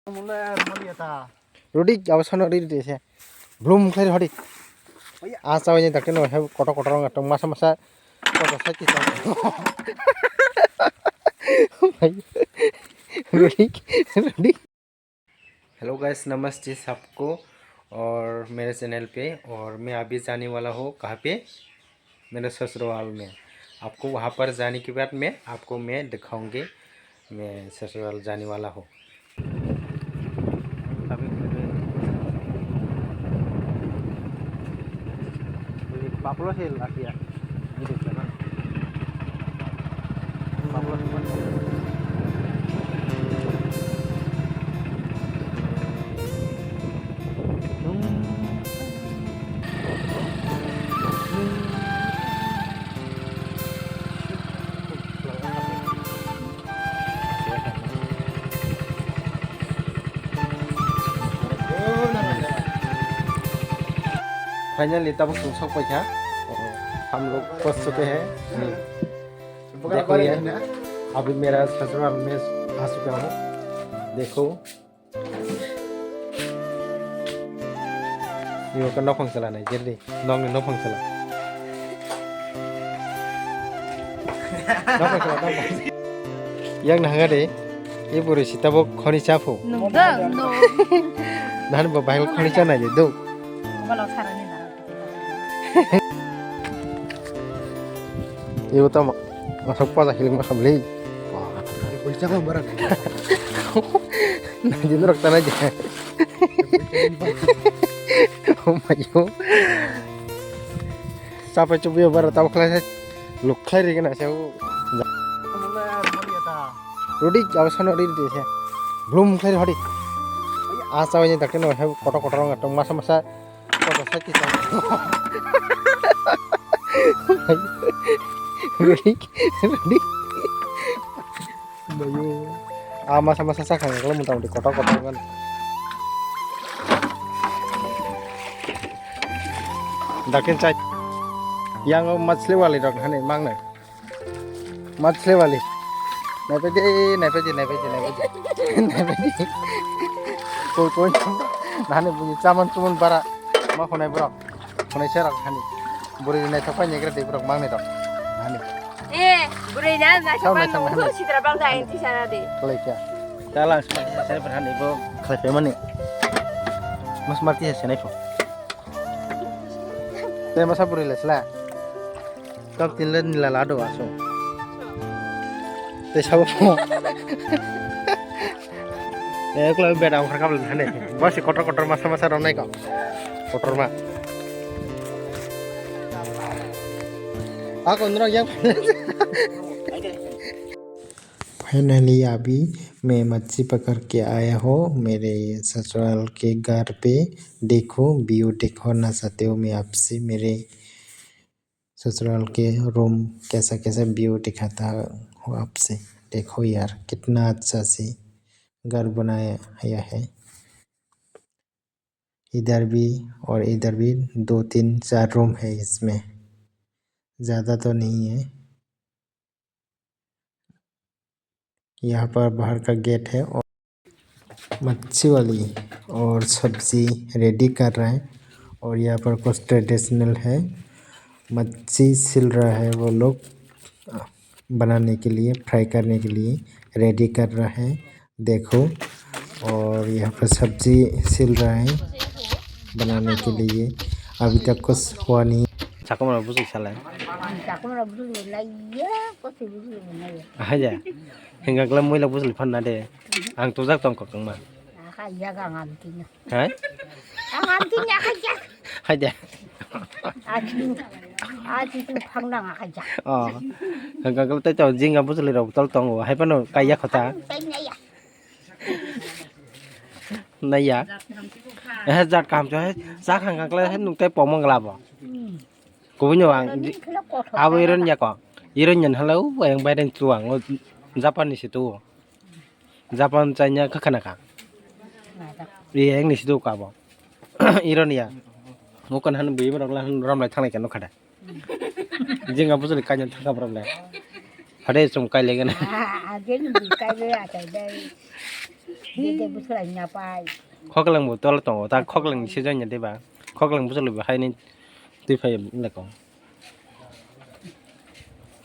Rudy, I was on a read this. Bloom clear hotty. As I was in the canoe, have cotton at Masa Rudy, Rudy. Hello guys, नमस्ते सबको और मेरे channel पे। और मैं अभी जाने वाला हूँ कहाँ पे, मेरे ससुराल में। आपको वहाँ पर जाने के बाद मैं आपको दिखाऊंगी मैं ससुराल जाने वाला हूँ। पापलो से लातिया फाइनली तब सब पैसा हम लोग पहुंच चुके हैं। देखो ये अभी मेरा ससुराल में आ चुका हूँ। देखो ये का नौफंग चला नहीं जल्दी नौंग ने नौफंग चला yang nangga deh ibu resi tabok khoni chapo dan babai khoni chana je do ibu tama masuk pas hiling makam lagi khoni chana barak nah jadi rok tanah aja oh my god sampai coba barat tahu kelas look clear kan saya Rudy, I was on a read this. Bloom clear hotty. As I was in the canoe, have cotton at Masa Rudy, Rudy. Masa sakang kalau mau tahu di kotak kan. Dakin cai. Yang macam lewali dok, hane mang nih. Macam lewali. Này phải đi Cô nãy bây giờ chaman tumun bara mà hôm nay bro hôm nay sẽ ra hani buri này thắp nhang cái đấy bro mang này đó hani buri này là sao mà không chỉ là bằng đại thì sao đi lấy kia ta là saya berhani bro kalau peman nih mas mati ya saya itu saya masa buri leslah kau tinlen lalado aso thế sao thế kalau beda orang kabel mana masih kotor masa ronai kok kotor mah aku नरक yang finally अभी मैं मच्छी पकड़ के आया हूँ मेरे ससुराल के घर पे। देखो व्यू दिखाना चाहते हो मैं आपसे मेरे ससुराल के रूम कैसा व्यू दिखाता हूँ आपसे। देखो यार कितना अच्छा से घर बनाया है। इधर भी और इधर भी 2 3 4 रूम है इसमें, ज़्यादा तो नहीं है। यहाँ पर बाहर का गेट है और मच्छी वाली और सब्जी रेडी कर रहा है। और यहाँ पर कुछ ट्रेडिशनल है, मच्छी सिल रहा है वो लोग बनाने के लिए, फ्राई करने के लिए रेडी कर रहा है। देखो और यहाँ पर सब्जी सिल रहा है बनाने के लिए, अभी तक कुछ हुआ नहीं। चाकू बुझ साला aja hingga kelam moi la busul fan nade ang to jak tong ko kang ma ya ga ngam tin hai ngam tin ya ka ja haja aji tu phang na ka ja hingga kelam ta chau jinga busul ro tol tong hai pano kaya khota naya jat kam cho hết giác hằng các hết nung tay pom mang labo cô nhớ áo iron nhà có iron nhận hello yang bayar tuang Japan di situ Japan China ke kana ka iya yang di situ ka bo iron ya bukan han bui merok lah ram lai thanglai kan no khada jing apu suli kanya thanga problem hade sum kai legen jing bi kai le a kai dai Dia busuk lagi ngapai. ข้อกำลังบ่ตัวละตอตาข้อกำลังสิจังได้บ่ข้อกำลังบ่สรุปให้นี่ติไฟละก่อน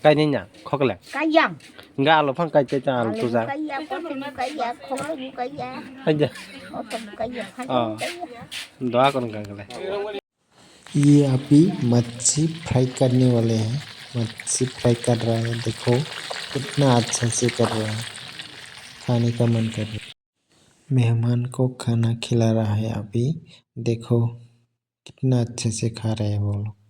ไก่นี่หยังข้อกำลัง Kayang. งาเราพังไก่จะจาตุซะ Kayang, potong kayang, kong kayang. ให้จะ Potong kayang, Ah. kayang. दुआ कौन कर ले ये अभी मच्छी fry करने वाले हैं। मच्छी फ्राई कर रहा है, देखो कितना अच्छा से कर रहा है, खाने का मन कर रहा है। मेहमान को खाना खिला रहा है अभी, देखो कितना अच्छे से खा रहे हैं वो लोग।